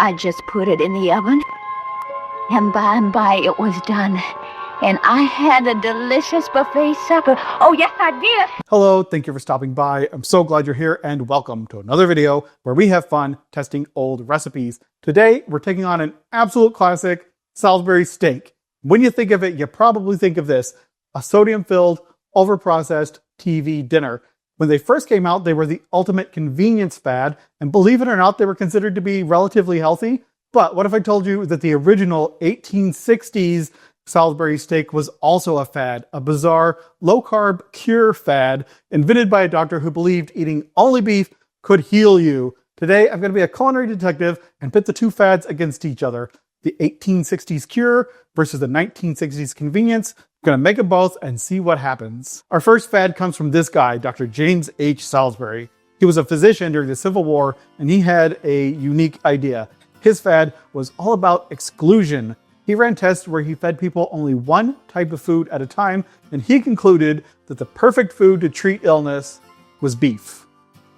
I just put it in the oven, and by it was done. And I had a delicious buffet supper. Oh, yes, I did. Hello, thank you for stopping by. I'm so glad you're here, and welcome to another video where we have fun testing old recipes. Today, we're taking on an absolute classic, Salisbury steak. When you think of it, you probably think of this, a sodium-filled, overprocessed TV dinner. When they first came out, they were the ultimate convenience fad, and believe it or not, they were considered to be relatively healthy. But what if I told you that the original 1860s Salisbury steak was also a fad, a bizarre, low-carb cure fad invented by a doctor who believed eating only beef could heal you. Today, I'm going to be a culinary detective and pit the two fads against each other. The 1860s cure versus the 1960s convenience. I'm going to make them both and see what happens. Our first fad comes from this guy, Dr. James H. Salisbury. He was a physician during the Civil War, and he had a unique idea. His fad was all about exclusion. He ran tests where he fed people only one type of food at a time, and he concluded that the perfect food to treat illness was beef.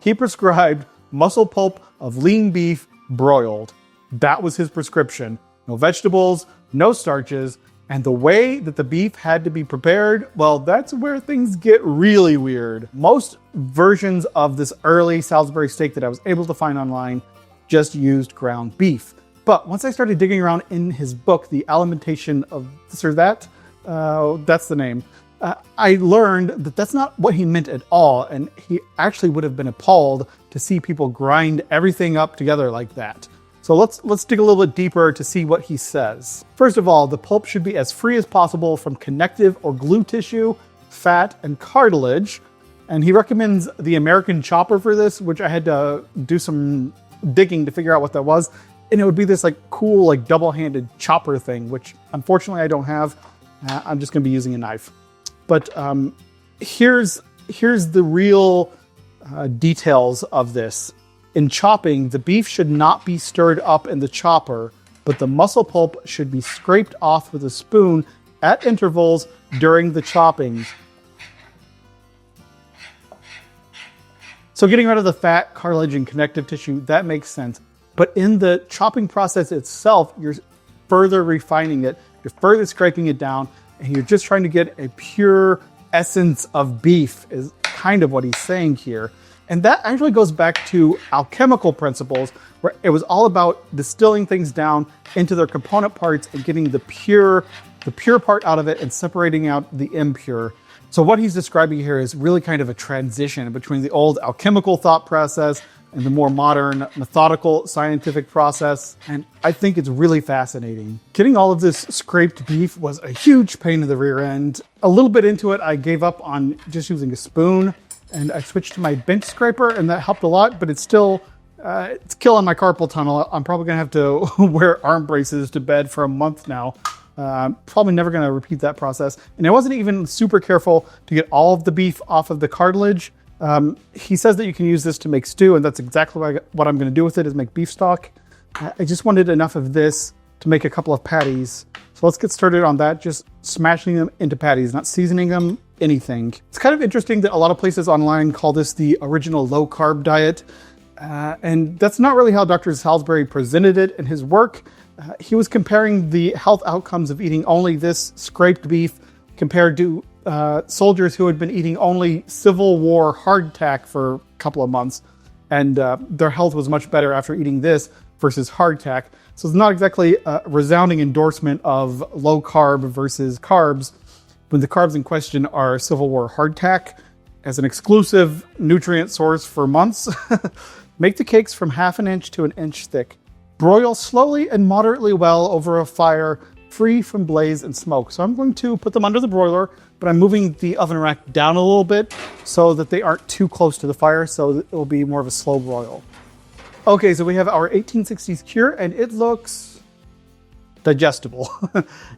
He prescribed muscle pulp of lean beef broiled. That was his prescription. No vegetables, no starches, and the way that the beef had to be prepared, well, that's where things get really weird. Most versions of this early Salisbury steak that I was able to find online just used ground beef. But once I started digging around in his book, The Alimentation of This or That, that's the name, I learned that that's not what he meant at all, and he actually would have been appalled to see people grind everything up together like that. So let's dig a little bit deeper to see what he says. First of all, the pulp should be as free as possible from connective or glue tissue, fat, and cartilage. And he recommends the American chopper for this, which I had to do some digging to figure out what that was. And it would be this cool double-handed chopper thing, which unfortunately I don't have. I'm just going to be using a knife. But here's the real details of this. In chopping, the beef should not be stirred up in the chopper, but the muscle pulp should be scraped off with a spoon at intervals during the chopping. So getting rid of the fat, cartilage, and connective tissue, that makes sense. But in the chopping process itself, you're further refining it, you're further scraping it down, and you're just trying to get a pure essence of beef is kind of what he's saying here. And that actually goes back to alchemical principles, where it was all about distilling things down into their component parts and getting the pure part out of it and separating out the impure. So what he's describing here is really kind of a transition between the old alchemical thought process and the more modern, methodical, scientific process. And I think it's really fascinating. Getting all of this scraped beef was a huge pain in the rear end. A little bit into it, I gave up on just using a spoon, and I switched to my bench scraper, and that helped a lot, but it's still, it's killing my carpal tunnel. I'm probably gonna have to wear arm braces to bed for a month now. Probably never gonna repeat that process. And I wasn't even super careful to get all of the beef off of the cartilage. He says that you can use this to make stew, and that's exactly what I'm going to do with it, is make beef stock. I just wanted enough of this to make a couple of patties. So let's get started on that, just smashing them into patties, not seasoning them, anything. It's kind of interesting that a lot of places online call this the original low-carb diet, and that's not really how Dr. Salisbury presented it in his work. He was comparing the health outcomes of eating only this scraped beef compared to soldiers who had been eating only Civil War hardtack for a couple of months, and their health was much better after eating this versus hardtack. So it's not exactly a resounding endorsement of low carb versus carbs, when the carbs in question are Civil War hardtack as an exclusive nutrient source for months. Make the cakes from 1/2 inch to 1 inch thick. Broil slowly and moderately well over a fire free from blaze and smoke. So I'm going to put them under the broiler, but I'm moving the oven rack down a little bit so that they aren't too close to the fire, so that it will be more of a slow broil. Okay, so we have our 1860s cure, and it looks digestible.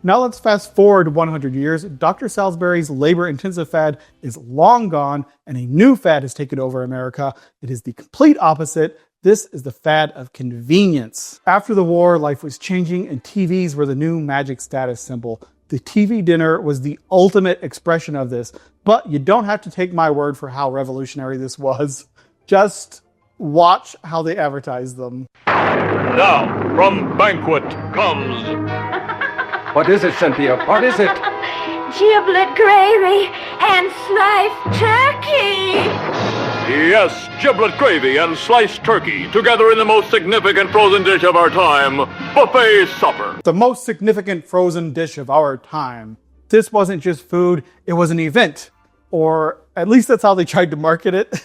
Now let's fast forward 100 years. Dr. Salisbury's labor-intensive fad is long gone, and a new fad has taken over America. It is the complete opposite. This is the fad of convenience. After the war, life was changing, and TVs were the new magic status symbol. The TV dinner was the ultimate expression of this, but you don't have to take my word for how revolutionary this was. Just watch how they advertise them. Now, from Banquet comes... What is it, Cynthia? What is it? Giblet gravy and sliced turkey. Yes, giblet gravy and sliced turkey, together in the most significant frozen dish of our time, buffet supper. The most significant frozen dish of our time. This wasn't just food, it was an event. Or at least that's how they tried to market it.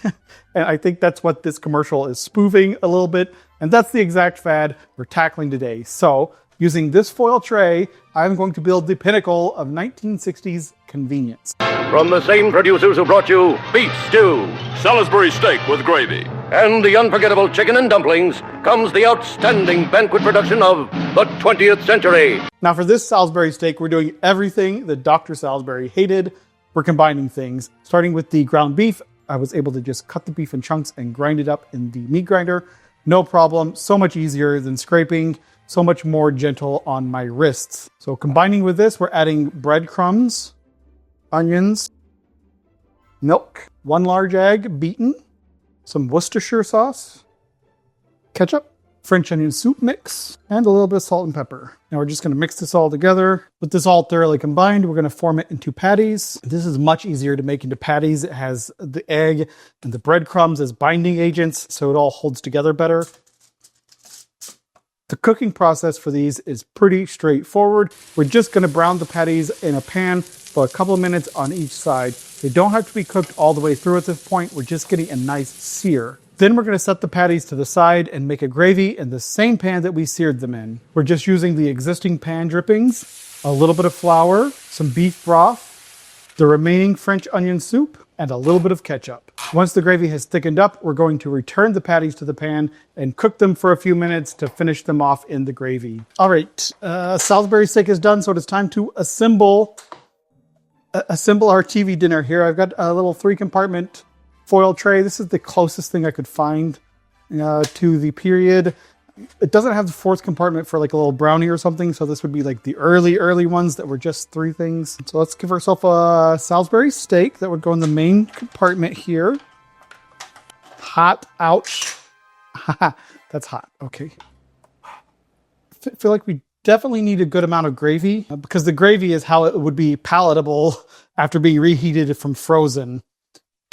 And I think that's what this commercial is spoofing a little bit. And that's the exact fad we're tackling today. So, using this foil tray, I'm going to build the pinnacle of 1960s convenience. From the same producers who brought you beef stew, Salisbury steak with gravy, And the unforgettable chicken and dumplings comes the outstanding banquet production of the 20th century. Now for this Salisbury steak, we're doing everything that Dr. Salisbury hated. We're combining things. Starting with the ground beef, I was able to just cut the beef in chunks and grind it up in the meat grinder. No problem. So much easier than scraping. So much more gentle on my wrists. So combining with this, we're adding breadcrumbs, onions, milk, 1 large egg beaten, some Worcestershire sauce, ketchup, French onion soup mix, and a little bit of salt and pepper. Now we're just going to mix this all together. With this all thoroughly combined, we're going to form it into patties. This is much easier to make into patties. It has the egg and the breadcrumbs as binding agents, so it all holds together better. The cooking process for these is pretty straightforward. We're just going to brown the patties in a pan for a couple of minutes on each side. They don't have to be cooked all the way through at this point. We're just getting a nice sear. Then we're going to set the patties to the side and make a gravy in the same pan that we seared them in. We're just using the existing pan drippings, a little bit of flour, some beef broth, the remaining French onion soup, and a little bit of ketchup. Once the gravy has thickened up, we're going to return the patties to the pan and cook them for a few minutes to finish them off in the gravy. All right, Salisbury steak is done, so it is time to assemble our TV dinner here. I've got a little 3-compartment foil tray. This is the closest thing I could find to the period. It doesn't have the 4th compartment for like a little brownie or something, so this would be like the early ones that were just 3 things. So let's give ourselves a Salisbury steak that would go in the main compartment here. Hot, ouch. That's hot, okay. I feel like we definitely need a good amount of gravy because the gravy is how it would be palatable after being reheated from frozen.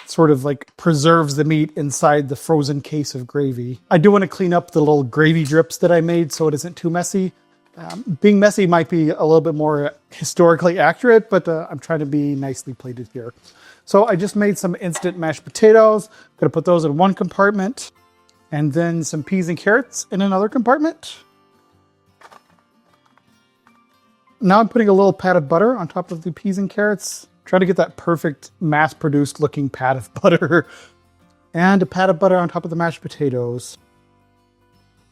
Sort of like preserves the meat inside the frozen case of gravy. I do want to clean up the little gravy drips that I made so it isn't too messy. Being messy might be a little bit more historically accurate, but I'm trying to be nicely plated here. So I just made some instant mashed potatoes. I'm going to put those in one compartment and then some peas and carrots in another compartment. Now I'm putting a little pat of butter on top of the peas and carrots. Try to get that perfect mass-produced looking pat of butter. And a pat of butter on top of the mashed potatoes.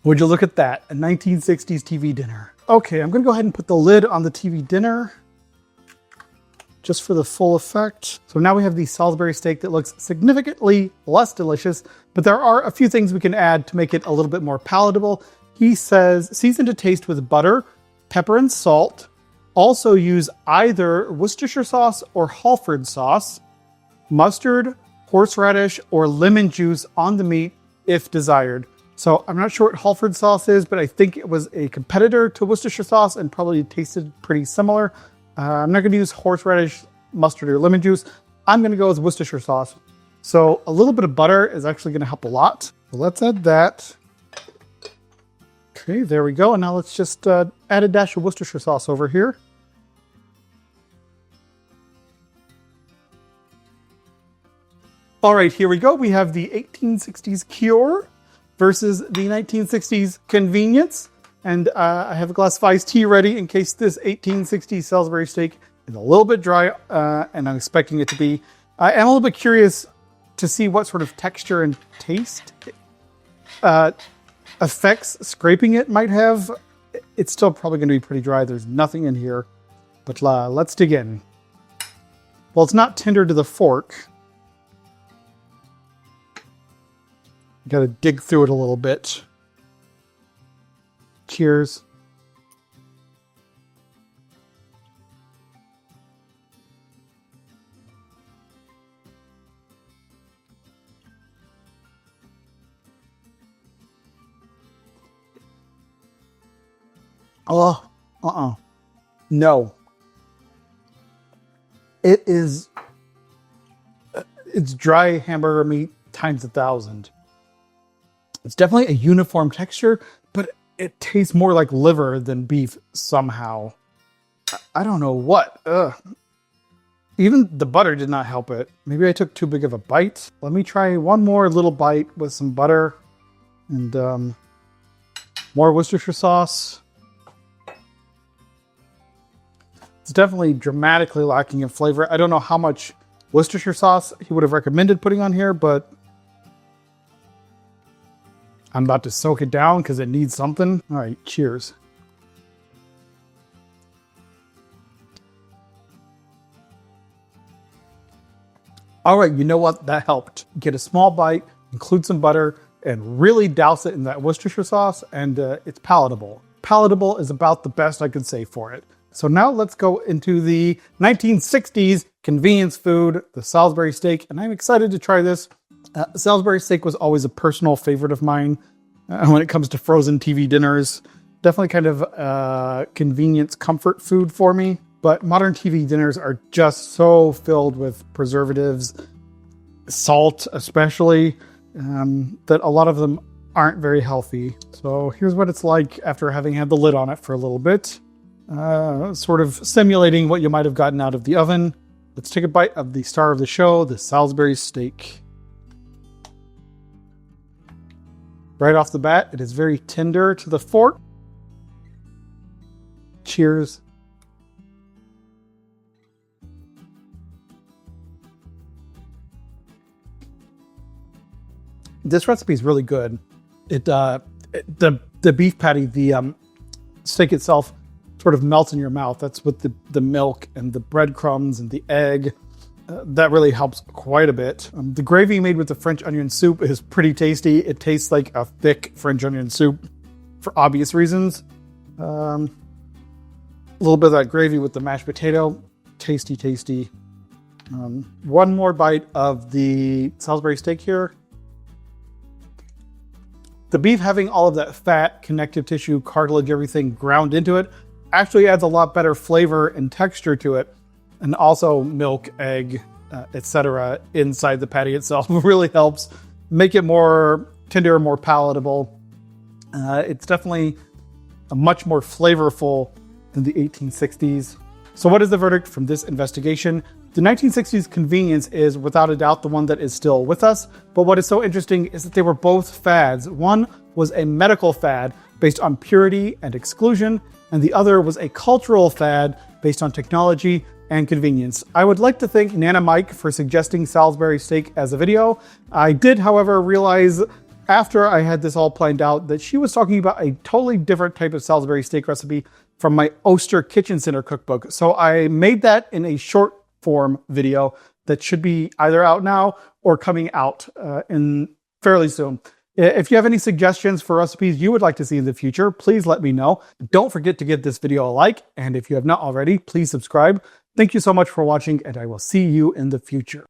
Would you look at that? A 1960s TV dinner. Okay, I'm going to go ahead and put the lid on the TV dinner. Just for the full effect. So now we have the Salisbury steak that looks significantly less delicious. But there are a few things we can add to make it a little bit more palatable. He says, season to taste with butter, pepper, and salt. Also use either Worcestershire sauce or Halford sauce, mustard, horseradish, or lemon juice on the meat if desired. So I'm not sure what Halford sauce is, but I think it was a competitor to Worcestershire sauce and probably tasted pretty similar. I'm not going to use horseradish, mustard, or lemon juice. I'm going to go with Worcestershire sauce. So a little bit of butter is actually going to help a lot. So let's add that. Okay, there we go. And now let's just add a dash of Worcestershire sauce over here. All right, here we go. We have the 1860s cure versus the 1960s convenience. And I have a glass of iced tea ready in case this 1860s Salisbury steak is a little bit dry, and I'm expecting it to be. I am a little bit curious to see what sort of texture and taste effects scraping it might have. It's still probably going to be pretty dry. There's nothing in here, but let's dig in. Well, it's not tender to the fork. Got to dig through it a little bit. Cheers. Oh, no. It's dry hamburger meat times 1,000. It's definitely a uniform texture, but it tastes more like liver than beef somehow. I don't know what. Even the butter did not help it. Maybe I took too big of a bite. Let me try one more little bite with some butter and more Worcestershire sauce. It's definitely dramatically lacking in flavor. I don't know how much Worcestershire sauce he would have recommended putting on here, but I'm about to soak it down because it needs something. All right, cheers. All right, you know what? That helped. Get a small bite, include some butter, and really douse it in that Worcestershire sauce, and it's palatable. Palatable is about the best I could say for it. So now let's go into the 1960s convenience food, the Salisbury steak, and I'm excited to try this. Salisbury steak was always a personal favorite of mine when it comes to frozen TV dinners. Definitely kind of convenience comfort food for me. But modern TV dinners are just so filled with preservatives, salt especially, that a lot of them aren't very healthy. So here's what it's like after having had the lid on it for a little bit. Sort of simulating what you might have gotten out of the oven. Let's take a bite of the star of the show, the Salisbury steak. Right off the bat, it is very tender to the fork. Cheers. This recipe is really good. The beef patty, the steak itself sort of melts in your mouth. That's with the milk and the breadcrumbs and the egg. That really helps quite a bit. The gravy made with the French onion soup is pretty tasty. It tastes like a thick French onion soup for obvious reasons. A little bit of that gravy with the mashed potato. Tasty, tasty. One more bite of the Salisbury steak here. The beef having all of that fat, connective tissue, cartilage, everything ground into it actually adds a lot better flavor and texture to it. And also milk, egg, etc. inside the patty itself really helps make it more tender, more palatable. It's definitely a much more flavorful than the 1860s. So what is the verdict from this investigation? The 1960s convenience is without a doubt the one that is still with us, but what is so interesting is that they were both fads. One was a medical fad based on purity and exclusion, and the other was a cultural fad based on technology and convenience. I would like to thank Nana Mike for suggesting Salisbury steak as a video. I did, however, realize after I had this all planned out that she was talking about a totally different type of Salisbury steak recipe from my Oster Kitchen Center cookbook. So I made that in a short form video that should be either out now or coming out in fairly soon. If you have any suggestions for recipes you would like to see in the future, please let me know. Don't forget to give this video a like, and if you have not already, please subscribe. Thank you so much for watching, and I will see you in the future.